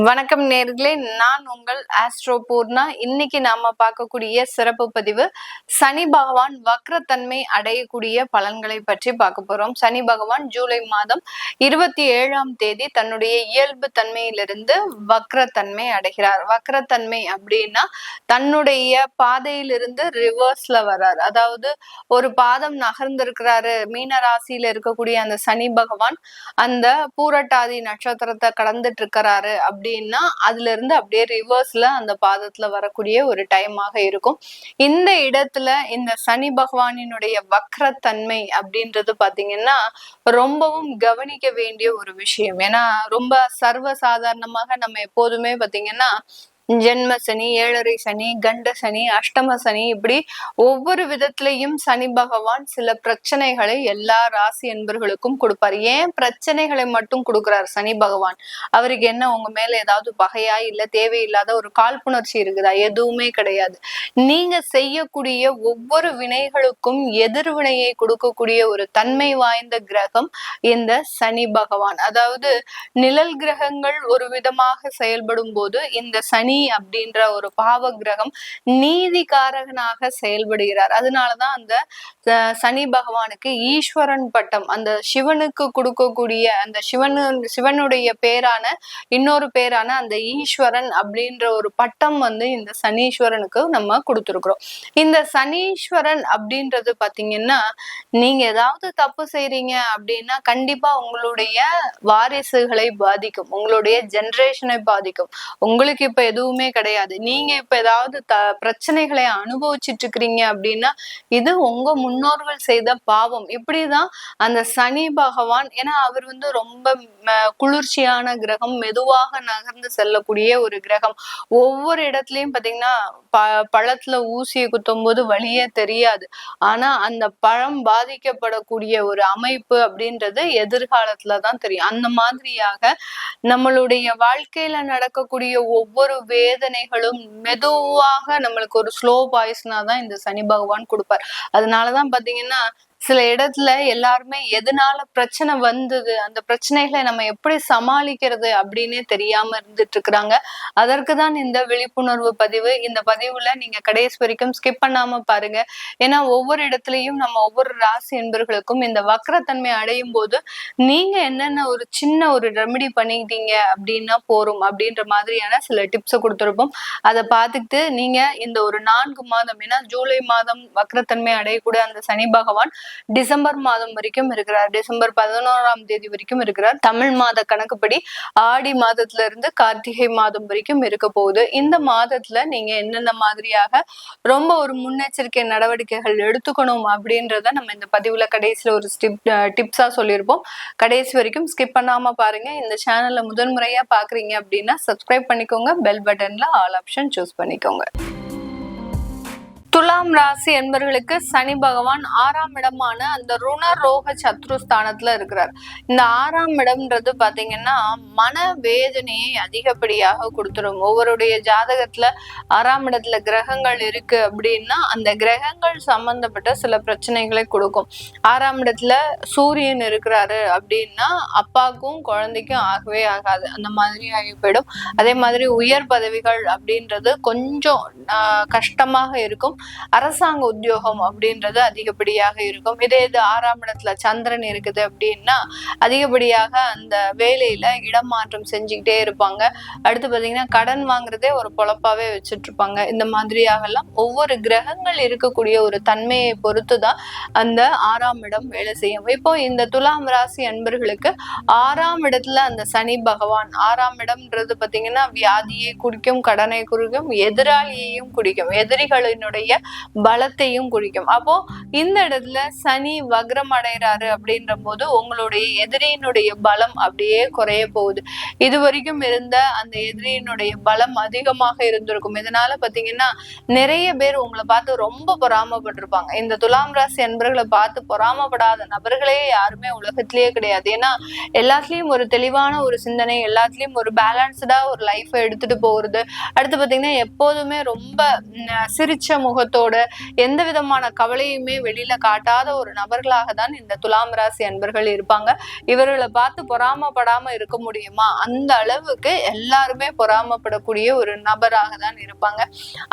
வணக்கம் நேர்களே, நான் உங்கள் ஆஸ்ட்ரோ பூர்ணா. இன்னைக்கு நாம பார்க்கக்கூடிய சிறப்பு பதிவு சனி பகவான் வக்ரத்தன்மை அடையக்கூடிய பலன்களை பற்றி பார்க்க போறோம். சனி பகவான் ஜூலை மாதம் 27ஆம் தேதி தன்னுடைய இயல்பு தன்மையிலிருந்து வக்ரத்தன்மை அடைகிறார். வக்ரத்தன்மை அப்படின்னா தன்னுடைய பாதையிலிருந்து ரிவர்ஸ்ல வர்றார். அதாவது ஒரு பாதம் நகர்ந்திருக்கிறாரு. மீன ராசியில இருக்கக்கூடிய அந்த சனி பகவான் அந்த பூரட்டாதி நட்சத்திரத்தை கடந்துட்டு இருக்கிறாரு அப்படின்னா அதுல இருந்து அப்படியே ரிவர்ஸ்ல அந்த பாதத்துல வரக்கூடிய ஒரு டைமாக இருக்கும். இந்த இடத்துல இந்த சனி பகவானினுடைய வக்ரத்தன்மை அப்படின்றது பாத்தீங்கன்னா ரொம்பவும் கவனிக்க வேண்டிய ஒரு விஷயம். ஏன்னா ரொம்ப சர்வசாதாரணமாக நம்ம எப்போதுமே பாத்தீங்கன்னா ஜென்ம சனி, ஏழரை சனி, கண்ட சனி, அஷ்டம சனி, இப்படி ஒவ்வொரு விதத்திலையும் சனி பகவான் சில பிரச்சனைகளை எல்லா ராசி என்பர்களுக்கும் கொடுப்பார். ஏன் பிரச்சனைகளை மட்டும் கொடுக்கிறார் சனி பகவான்? அவருக்கு என்ன உங்க மேல ஏதாவது பகையா இல்ல தேவையில்லாத ஒரு காழ்ப்புணர்ச்சி இருக்குதா? எதுவுமே கிடையாது. நீங்க செய்யக்கூடிய ஒவ்வொரு வினைகளுக்கும் எதிர்வினையை கொடுக்கக்கூடிய ஒரு தன்மை வாய்ந்த கிரகம் இந்த சனி பகவான். அதாவது நிழல் கிரகங்கள் ஒரு விதமாக செயல்படும் போது இந்த சனி அப்படின்ற ஒரு பாவ கிரகம் நீதிகாரகனாக செயல்படுகிறார். அதனாலதான் அந்த சனி பகவானுக்கு ஈஸ்வரன் பட்டம், அந்த சிவனுக்கு கொடுக்கக்கூடிய அந்த சிவனுடைய பேரான இன்னொரு பேரான அந்த ஈஸ்வரன் அப்படின்ற ஒரு பட்டம் இந்த சனீஸ்வரனுக்கு நம்ம கொடுத்துருக்குறோம். இந்த சனீஸ்வரன் அப்படின்றது பாத்தீங்கன்னா நீங்க ஏதாவது தப்பு செய்றீங்க அப்படின்னா கண்டிப்பா உங்களுடைய வாரிசுகளை பாதிக்கும், உங்களுடைய ஜெனரேஷனை பாதிக்கும். உங்களுக்கு இப்ப எதுவுமே கிடையாது, நீங்க இப்ப ஏதாவது பிரச்சனைகளை அனுபவிச்சுட்டு இருக்கிறீங்க அப்படின்னா இது உங்க முன்னோர்கள் செய்த பாவம். இப்படிதான் அந்த சனி பகவான், ஏன்னா அவர் ரொம்ப குளிர்ச்சியான கிரகம், மெதுவாக நகர்ந்து செல்லக்கூடிய ஒரு கிரகம். ஒவ்வொரு இடத்துலயும் பாத்தீங்கன்னா பழத்துல ஊசியை குத்தும் போது வழியே தெரியாது, ஆனா அந்த பழம் பாதிக்கப்படக்கூடிய ஒரு அமைப்பு அப்படின்றது எதிர்காலத்துலதான் தெரியும். அந்த மாதிரியாக நம்மளுடைய வாழ்க்கையில நடக்கக்கூடிய ஒவ்வொரு வேதனைகளும் மெதுவாக நம்மளுக்கு ஒரு ஸ்லோ பாய்ஸ்னா தான் இந்த சனி பகவான் கொடுப்பார். அதனாலதான் பாத்தீங்கன்னா சில இடத்துல எல்லாருமே எதனால பிரச்சனை வந்தது, அந்த பிரச்சனைகளை நம்ம எப்படி சமாளிக்கிறது அப்படின்னே தெரியாம இருந்துட்டு இருக்கிறாங்க. அதற்குதான் இந்த விழிப்புணர்வு பதிவு. இந்த பதிவுல நீங்க கடைசி வரைக்கும் ஸ்கிப் பண்ணாம பாருங்க. ஏன்னா ஒவ்வொரு இடத்துலயும் நம்ம ஒவ்வொரு ராசி என்பர்களுக்கும் இந்த வக்ரத்தன்மை அடையும் போது நீங்க என்னென்ன ஒரு சின்ன ஒரு ரெமெடி பண்ணிக்கிட்டீங்க அப்படின்னா போறோம் அப்படின்ற மாதிரியான சில டிப்ஸை கொடுத்துருப்போம். அதை பார்த்துக்கிட்டு நீங்க இந்த ஒரு 4 மாதம், ஏன்னா ஜூலை மாதம் வக்ரத்தன்மை அடையக்கூடிய அந்த சனி பகவான் டிசம்பர் மாதம் வரைக்கும் இருக்கிறார். டிசம்பர் 11ஆம் தேதி வரைக்கும் இருக்கிறார். தமிழ் மாத கணக்குப்படி ஆடி மாதத்துல இருந்து கார்த்திகை மாதம் வரைக்கும் இருக்க போகுது. இந்த மாதத்துல நீங்க என்னென்ன மாதிரியாக ரொம்ப ஒரு முன்னெச்சரிக்கை நடவடிக்கைகள் எடுத்துக்கணும் அப்படின்றத நம்ம இந்த பதிவுல கடைசியில ஒரு டிப்ஸா சொல்லியிருப்போம். கடைசி வரைக்கும் ஸ்கிப் பண்ணாம பாருங்க. இந்த சேனல்ல முதன்முறையா பாக்குறீங்க அப்படின்னா சப்ஸ்கிரைப் பண்ணிக்கோங்க, பெல் பட்டன்ல ஆல் ஆப்ஷன் சூஸ் பண்ணிக்கோங்க. துலாம் ராசி என்பவர்களுக்கு சனி பகவான் 6ஆம் இடமான அந்த ருண ரோக சத்ருஸ்தானத்துல இருக்கிறார். இந்த 6ஆம் இடம்ன்றது பாத்தீங்கன்னா மன வேதனையை அதிகப்படியாக கொடுத்துரும். ஒவ்வொருடைய ஜாதகத்துல 6ஆம் இடத்துல கிரகங்கள் இருக்கு அப்படின்னா அந்த கிரகங்கள் சம்பந்தப்பட்ட சில பிரச்சனைகளை கொடுக்கும். 6ஆம் இடத்துல சூரியன் இருக்கிறாரு அப்படின்னா அப்பாவுக்கும் குழந்தைக்கும் ஆகவே ஆகாது, அந்த மாதிரி ஆகி போயிடும். அதே மாதிரி உயர் பதவிகள் அப்படின்றது கொஞ்சம் கஷ்டமாக இருக்கும். அரசாங்க உத்தியோகம் அப்படின்றது அதிகப்படியாக இருக்கும். இதே இது 6ஆம் இடத்துல சந்திரன் இருக்குது அப்படின்னா அதிகப்படியாக அந்த வேலையில இடமாற்றம் செஞ்சுக்கிட்டே இருப்பாங்க. அடுத்து பாத்தீங்கன்னா கடன் வாங்குறதே ஒரு பொழப்பாவே வச்சுட்டு இருப்பாங்க. இந்த மாதிரியாக எல்லாம் ஒவ்வொரு கிரகங்கள் இருக்கக்கூடிய ஒரு தன்மையை பொறுத்துதான் அந்த 6ஆம் இடம் வேலை செய்யும். இப்போ இந்த துலாம் ராசி அன்பர்களுக்கு 6ஆம் இடத்துல அந்த சனி பகவான், 6ஆம் இடம்ன்றது பாத்தீங்கன்னா வியாதியை குறிக்கும், கடனை குறிக்கும், எதிராளியையும் குறிக்கும், எதிரிகளினுடைய பலத்தையும் குறிக்கும். அப்போ இந்த இடத்துல சனி வக்ரம் அடைகிறாரு அப்படின்ற போது உங்களுடைய எதிரியினுடைய பலம் அப்படியே குறைய போகுது. இது வரைக்கும் இருந்த அந்த எதிரியினுடைய பலம் அதிகமாக இருந்திருக்கும். இதனால பாத்தீங்கன்னா நிறைய பேர் உங்களை பார்த்து ரொம்ப பொறாமப்பட்டிருப்பாங்க. இந்த துலாம் ராசி அன்பர்களை பார்த்து பொறாமப்படாத நபர்களே யாருமே உலகத்திலேயே கிடையாது. ஏன்னா எல்லாத்துலயும் ஒரு தெளிவான ஒரு சிந்தனை, எல்லாத்துலயும் ஒரு பேலன்ஸ்டா ஒரு லைஃபை எடுத்துட்டு போறது. அடுத்து பாத்தீங்கன்னா எப்போதுமே ரொம்ப சிரிச்ச முகத்தோட சந்தோஷத்தோட எந்த விதமான கவலையுமே வெளியில காட்டாத ஒரு நபர்களாக தான் இந்த துலாம் ராசி அன்பர்கள் இருப்பாங்க. இவர்களை பார்த்து பொறாமப்படாம இருக்க முடியுமா? அந்த அளவுக்கு எல்லாருமே பொறாமப்படக்கூடிய ஒரு நபராக தான் இருப்பாங்க.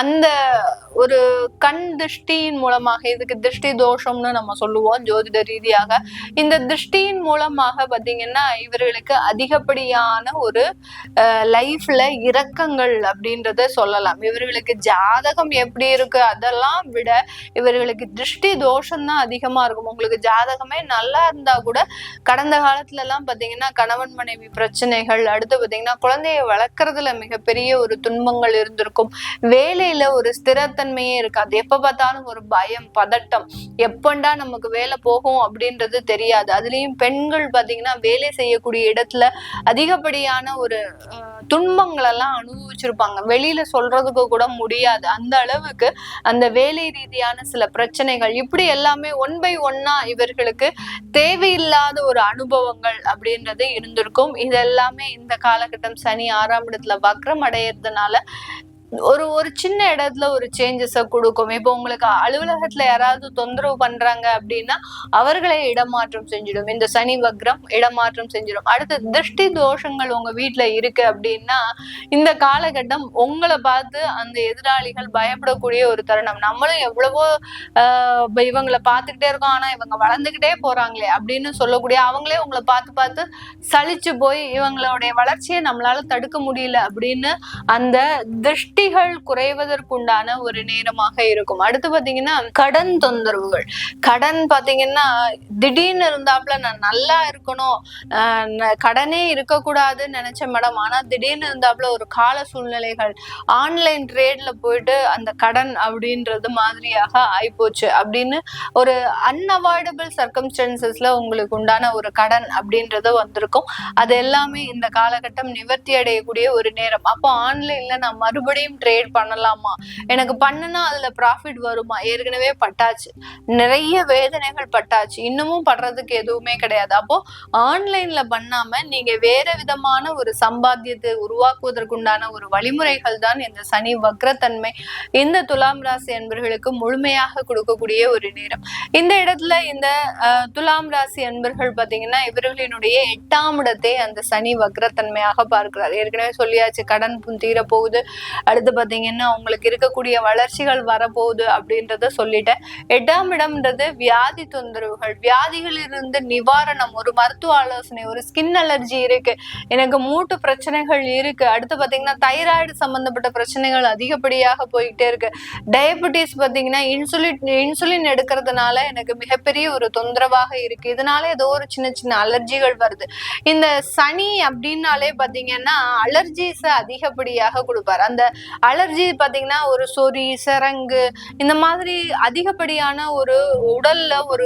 அந்த ஒரு கண் திருஷ்டியின் மூலமாக, இதுக்கு திருஷ்டி தோஷம்னு நம்ம சொல்லுவோம் ஜோதிட ரீதியாக. இந்த திருஷ்டியின் மூலமாக பாத்தீங்கன்னா இவர்களுக்கு அதிகப்படியான ஒரு லைஃப்ல இரக்கங்கள் அப்படின்றத சொல்லலாம். இவர்களுக்கு ஜாதகம் எப்படி இருக்கு அதெல்லாம் விட இவர்களுக்கு திருஷ்டி தோஷம் தான் அதிகமா இருக்கும். உங்களுக்கு ஜாதகமே நல்லா இருந்தா கூட கடந்த காலத்துல எல்லாம் பாத்தீங்கன்னா கணவன் மனைவி பிரச்சனைகள், அடுத்து பாத்தீங்கன்னா குழந்தைய வளர்க்கறதுல மிகப்பெரிய ஒரு துன்பங்கள் இருந்திருக்கும். வேலையில ஒரு ஸ்திரத்தன்மையே இருக்காது. எப்ப பார்த்தாலும் ஒரு பயம், பதட்டம், எப்பண்டா நமக்கு வேலை போகும் அப்படின்றது தெரியாது. அதுலயும் பெண்கள் பாத்தீங்கன்னா வேலை செய்யக்கூடிய இடத்துல அதிகப்படியான ஒரு துன்பங்கள் எல்லாம் அனுபவிச்சிருப்பாங்க. வெளியில சொல்றதுக்கு கூட முடியாது. அந்த அளவுக்கு அந்த வேலை ரீதியான சில பிரச்சனைகள் இப்படி எல்லாமே ஒன் பை ஒன்னா இவர்களுக்கு தேவையில்லாத ஒரு அனுபவங்கள் அப்படின்றது இருந்திருக்கும். இதெல்லாமே இந்த காலகட்டம் சனி 6ஆம் இடத்துல வக்ரம் அடையிறதுனால ஒரு சின்ன இடத்துல ஒரு சேஞ்சஸ கொடுக்கும். இப்போ உங்களுக்கு அலுவலகத்துல யாராவது தொந்தரவு பண்றாங்க அப்படின்னா அவர்களை இடமாற்றம் செஞ்சிடும். இந்த சனி வக்ரம் இடமாற்றம் செஞ்சிடும். அடுத்து திருஷ்டி தோஷங்கள் உங்க வீட்டுல இருக்கு அப்படின்னா இந்த காலகட்டம் உங்களை பார்த்து அந்த எதிராளிகள் பயப்படக்கூடிய ஒரு தருணம். நம்மளும் எவ்வளவோ இவங்களை பார்த்துக்கிட்டே இருக்கோம், ஆனா இவங்க வளர்ந்துகிட்டே போறாங்களே அப்படின்னு சொல்லக்கூடிய, அவங்களே உங்களை பார்த்து பார்த்து சலிச்சு போய் இவங்களுடைய வளர்ச்சியை நம்மளால தடுக்க முடியல அப்படின்னு அந்த திருஷ்டி குறைவதற்குண்டான ஒரு நேரமாக இருக்கும். அடுத்து பாத்தீங்கன்னா கடன் தொந்தரவுகள். கடன் பாத்தீங்கன்னா திடீர்னு இருந்தாப்புல நான் நல்லா இருக்கணும், கடனே இருக்கக்கூடாதுன்னு நினைச்சேன் மேடம், ஆனா திடீர்னு இருந்தாப்புல ஒரு கால சூழ்நிலைகள், ஆன்லைன் ட்ரேட்ல போயிட்டு அந்த கடன் அப்படின்றது மாதிரியாக ஆயிப்போச்சு அப்படின்னு ஒரு அன்அவாய்டபிள் சர்க்கம்ஸ்டன்சஸ்ல உங்களுக்கு உண்டான ஒரு கடன் அப்படின்றது வந்திருக்கும். அது எல்லாமே இந்த காலகட்டம் நிவர்த்தி அடையக்கூடிய ஒரு நேரம். அப்போ ஆன்லைன்ல நான் மறுபடியும் ட்ரேட் பண்ணலாமா, எனக்கு பண்ணுனா அதுல ப்ராஃபிட் வருமா, ஏற்கனவே பட்டாச்சு, நிறைய வேதனைகள் பட்டாச்சு, இன்னமும் படுறதுக்கு எதுவுமே கிடையாது. அப்போ ஆன்லைன்ல பண்ணாம நீங்க வேற விதமான ஒரு சம்பாத்தியத்தை உருவாக்குவதற்குண்டான ஒரு வழிமுறைகள் தான் இந்த சனி வக்ரத்தன்மை இந்த துலாம் ராசி அன்பர்களுக்கு முழுமையாக கொடுக்கக்கூடிய ஒரு நேரம். இந்த இடத்துல இந்த துலாம் ராசி அன்பர்கள் பாத்தீங்கன்னா இவர்களினுடைய 8ஆம் இடத்தை அந்த சனி வக்ரத்தன்மையாக பார்க்கிறார். ஏற்கனவே சொல்லியாச்சு, கடன் தீர போகுது, அடுத்து பாத்தீங்கன்னா உங்களுக்கு இருக்கக்கூடிய வளர்ச்சிகள் வரப்போகுது அப்படின்றத சொல்லிட்டேன். 8ஆம் இடம்ன்றது வியாதி தொந்தரவுகள், வியாதிகளிலிருந்து நிவாரணம், ஒரு மருத்துவ ஆலோசனை, ஒரு ஸ்கின் அலர்ஜி இருக்கு, எனக்கு மூட்டு பிரச்சனைகள் இருக்கு, அடுத்து பாத்தீங்கன்னா தைராய்டு சம்பந்தப்பட்ட பிரச்சனைகள் அதிகப்படியாக போயிட்டே இருக்கு, டயபெட்டிஸ் பாத்தீங்கன்னா இன்சுலின் எடுக்கிறதுனால எனக்கு மிகப்பெரிய ஒரு தொந்தரவாக இருக்கு, இதனால ஏதோ ஒரு சின்ன சின்ன அலர்ஜிகள் வருது. இந்த சனி அப்படின்னாலே பாத்தீங்கன்னா அலர்ஜிஸ அதிகப்படியாக கொடுப்பார். அந்த அலர்ஜி பாத்தீங்கன்னா ஒரு சொறி, சிரங்கு, இந்த மாதிரி அதிகப்படியான ஒரு உடல்ல ஒரு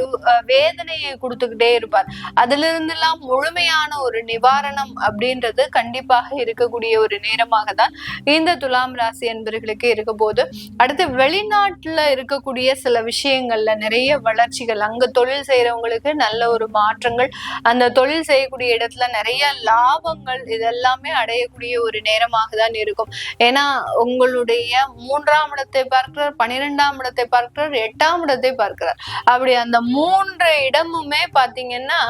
வேதனையை கொடுத்துக்கிட்டே இருப்பார். அதுல இருந்து எல்லாம் முழுமையான ஒரு நிவாரணம் அப்படின்றது கண்டிப்பாக இருக்கக்கூடிய ஒரு நேரமாக தான் இந்த துலாம் ராசி என்பவர்களுக்கு இருக்க போது. அடுத்து வெளிநாட்டுல இருக்கக்கூடிய சில விஷயங்கள்ல நிறைய வளர்ச்சிகள், அங்க தொழில் செய்யறவங்களுக்கு நல்ல ஒரு மாற்றங்கள், அந்த தொழில் செய்யக்கூடிய இடத்துல நிறைய லாபங்கள், இதெல்லாமே அடையக்கூடிய ஒரு நேரமாக தான் இருக்கும். ஏன்னா உங்களுடைய 3ஆம் இடத்தை பார்க்கிறார், 12ஆம் இடத்தை பார்க்கிறார், 8ஆம் இடத்தை பார்க்கிறார். அப்படி அந்த 3 இடமுமே பாத்தீங்கன்னா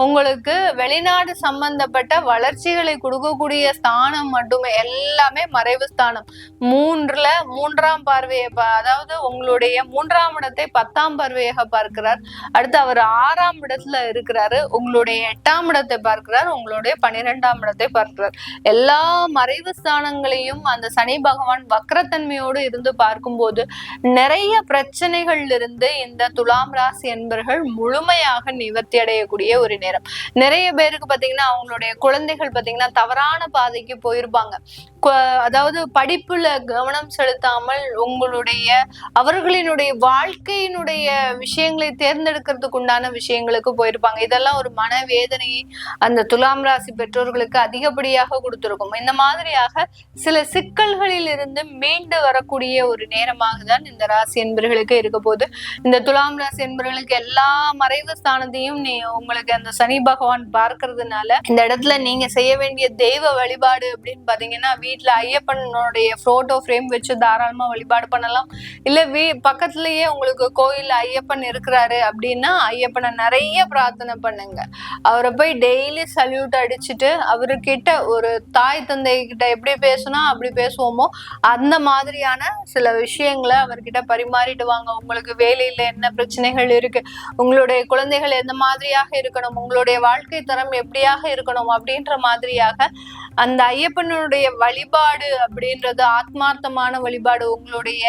உங்களுக்கு வெளிநாடு சம்பந்தப்பட்ட வளர்ச்சிகளை கொடுக்கக்கூடிய ஸ்தானம் மட்டுமே, எல்லாமே மறைவு ஸ்தானம். 3ஆம் பார்வையை, அதாவது உங்களுடைய 3ஆம் இடத்தை 10ஆம் பார்வையாக பார்க்கிறார். அடுத்து அவர் 6ஆம் இடத்துல இருக்கிறாரு, உங்களுடைய 8ஆம் இடத்தை பார்க்கிறார், உங்களுடைய 12ஆம் இடத்தை பார்க்கிறார். எல்லா மறைவு ஸ்தானங்களையும் அந்த சனி பகவான் வக்ரத்தன்மையோடு இருந்து பார்க்கும்போது நிறைய பிரச்சனைகள் இருந்து இந்த துலாம் ராசி என்பர்கள் முழுமையாக நிவர்த்தி அடையக்கூடிய ஒரு நேரம். நிறைய பேருக்கு பாத்தீங்கன்னா அவங்களுடைய குழந்தைகள் பாத்தீங்கன்னா தவறான பாதைக்கு போயிருப்பாங்க. அதாவது படிப்புல கவனம் செலுத்தாமல் அவர்களினுடைய வாழ்க்கையினுடைய விஷயங்களை தேர்ந்தெடுக்கிறதுக்கு உண்டான விஷயங்களுக்கு போயிருப்பாங்க. இதெல்லாம் ஒரு மனவேதனையை அந்த துலாம் ராசி பெற்றோர்களுக்கு அதிகப்படியாக கொடுத்திருக்கும். இந்த மாதிரியாக சில சிக்கல்கள் பிரச்சனைகளில் இருந்து மீண்டு வரக்கூடிய ஒரு நேரமாக தான் இந்த ராசி என்பர்களுக்கு இருக்க போது. இந்த துலாம் ராசி என்பர்களுக்கு எல்லா மறைவு ஸ்தானத்தையும் உங்களுக்கு அந்த சனி பகவான் பார்க்கறதுனால இந்த இடத்துல நீங்க செய்ய வேண்டிய தெய்வ வழிபாடு அப்படின்னு பாத்தீங்கன்னா, வீட்டுல ஐயப்பனுடைய போட்டோ ஃப்ரேம் வச்சு தாராளமா வழிபாடு பண்ணலாம். இல்ல பக்கத்துலயே உங்களுக்கு கோயில் ஐயப்பன் இருக்கிறாரு அப்படின்னா ஐயப்பனை நிறைய பிரார்த்தனை பண்ணுங்க. அவரை போய் டெய்லி சல்யூட் அடிச்சுட்டு அவர்கிட்ட ஒரு தாய் தந்தை கிட்ட எப்படி பேசணும் அப்படி பேசுவோமோ அந்த மாதிரியான சில விஷயங்களை அவர்கிட்ட பரிமாறிட்டு வாங்க. உங்களுக்கு வேலையில என்ன பிரச்சனைகள் இருக்கு, உங்களுடைய குழந்தைகள் எந்த மாதிரியாக இருக்கணும், உங்களுடைய வாழ்க்கை தரம் எப்படியாக இருக்கணும் அப்படின்ற மாதிரியாக அந்த ஐயப்பனுடைய வழிபாடு அப்படின்றது ஆத்மார்த்தமான வழிபாடு உங்களுடைய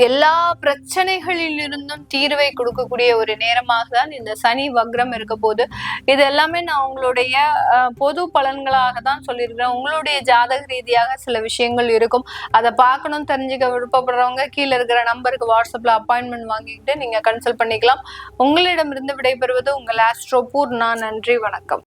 எல்லா பிரச்சனைகளில் இருந்தும் தீர்வை கொடுக்கக்கூடிய ஒரு நேரமாக தான் இந்த சனி வக்ரம் இருக்க போது. இது எல்லாமே நான் உங்களுடைய பொது பலன்களாக தான் சொல்லியிருக்கிறேன். உங்களுடைய ஜாதக ரீதியாக சில விஷயங்கள் இருக்கும். அதை பார்க்கணும் தெரிஞ்சுக்க விருப்பப்படுறவங்க கீழே இருக்கிற நம்பருக்கு வாட்ஸ்அப்ல அப்பாயின்மெண்ட் வாங்கிக்கிட்டு நீங்க கன்சல்ட் பண்ணிக்கலாம். உங்களிடமிருந்து விடைபெறுவது உங்கள் ஆஸ்ட்ரோ பூர்ணா. நன்றி, வணக்கம்.